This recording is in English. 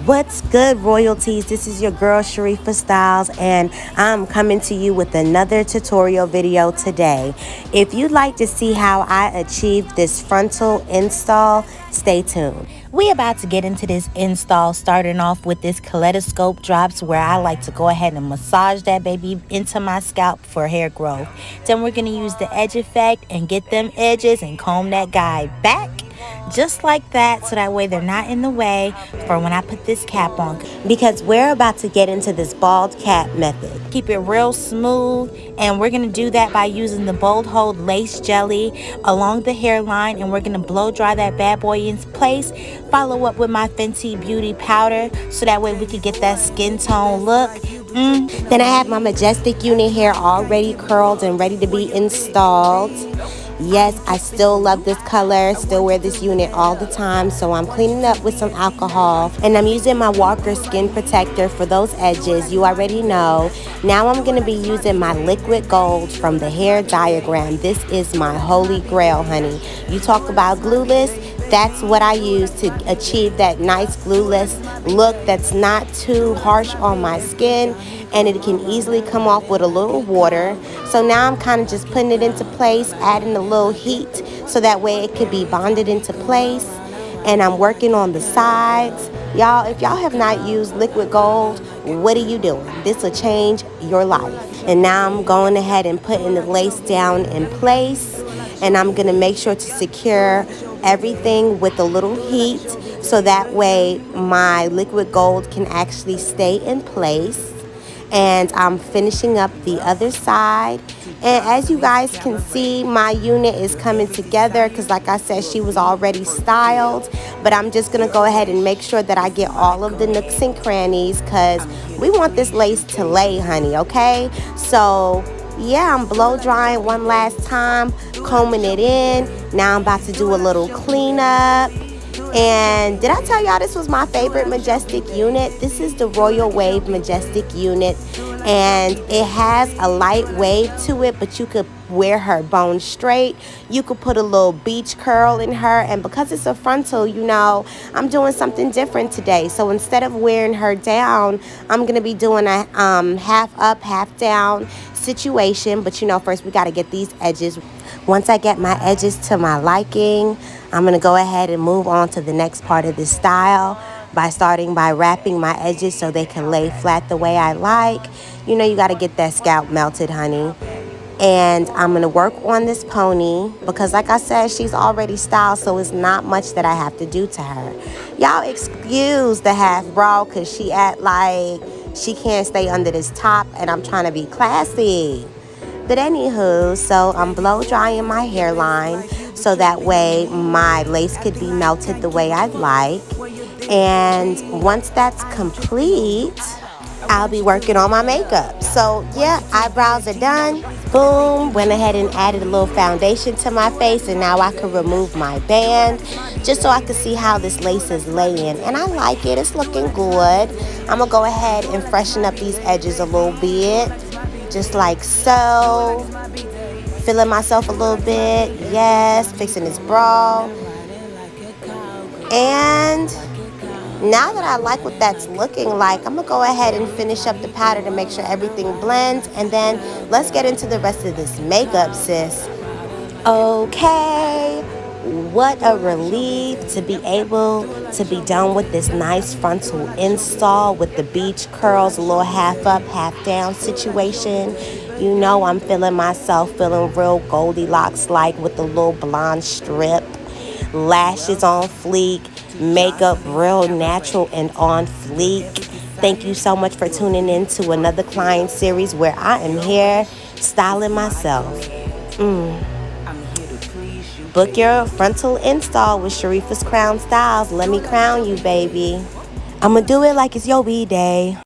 What's good, royalties? This is your girl Shereffas Styles, and I'm coming to you with another tutorial video today. If you'd like to see how I achieved this frontal install, stay tuned. We about to get into this install, starting off with this Kaleidoscope drops, where I like to go ahead and massage that baby into my scalp for hair growth. Then we're going to use the edge effect and get them edges and comb that guy back just like that, so that way they're not in the way for when I put this cap on, because we're about to get into this bald cap method. Keep it real smooth, and we're going to do that by using the Bold Hold lace jelly along the hairline, and we're going to blow dry that bad boy in place. Follow up with my Fenty Beauty powder, so that way we could get that skin tone look. Then I have my Majestic Unit hair already curled and ready to be installed. Yes, I still love this color, still wear this unit all the time, so I'm cleaning up with some alcohol, and I'm using my Walker Skin Protector for those edges, you already know. Now I'm going to be using my liquid gold from the hair diagram. This is my holy grail, honey. You talk about glueless, that's what I use to achieve that nice glueless look that's not too harsh on my skin, and it can easily come off with a little water. So now I'm kind of just putting it into place, adding a little heat so that way it could be bonded into place. And I'm working on the sides. Y'all, if y'all have not used liquid gold, what are you doing? This will change your life. And now I'm going ahead and putting the lace down in place, and I'm going to make sure to secure everything with a little heat so that way my liquid gold can actually stay in place. And I'm finishing up the other side, and as you guys can see, my unit is coming together because, like I said, she was already styled, but I'm just gonna go ahead and make sure that I get all of the nooks and crannies, because we want this lace to lay, honey. Okay, so yeah, I'm blow drying one last time, combing it in. Now I'm about to do a little cleanup. And did I tell y'all this was my favorite Majestic unit? This is the Royal Wave Majestic unit, and it has a light wave to it, but you could wear her bone straight. You could put a little beach curl in her, and because it's a frontal, you know, I'm doing something different today. So instead of wearing her down, I'm going to be doing a half up, half down situation. But you know, first we got to get these edges. Once I get my edges to my liking, I'm going to go ahead and move on to the next part of this style by starting by wrapping my edges so they can lay flat the way I like. You know, you got to get that scalp melted, honey. And I'm going to work on this pony because, like I said, she's already styled, so it's not much that I have to do to her. Y'all excuse the half bra because she act like she can't stay under this top, and I'm trying to be classy. But anywho, so I'm blow drying my hairline so that way my lace could be melted the way I like. And once that's complete, I'll be working on my makeup. So yeah, eyebrows are done. Boom, went ahead and added a little foundation to my face, and now I can remove my band just so I can see how this lace is laying. And I like it, it's looking good. I'm gonna go ahead and freshen up these edges a little bit, just like so. Feeling myself a little bit, yes, fixing this bra. And now that I like what that's looking like, I'm gonna go ahead and finish up the powder to make sure everything blends, and then let's get into the rest of this makeup, sis. Okay, what a relief to be able to be done with this nice frontal install with the beach curls, a little half up, half down situation. You know, I'm feeling myself, feeling real Goldilocks like, with the little blonde strip, lashes on fleek, makeup real natural and on fleek. Thank you so much for tuning in to another client series where I am here styling myself. Book your frontal install with Shereffas Crowned Styles. Let me crown you, baby. I'ma do it like it's your B-day.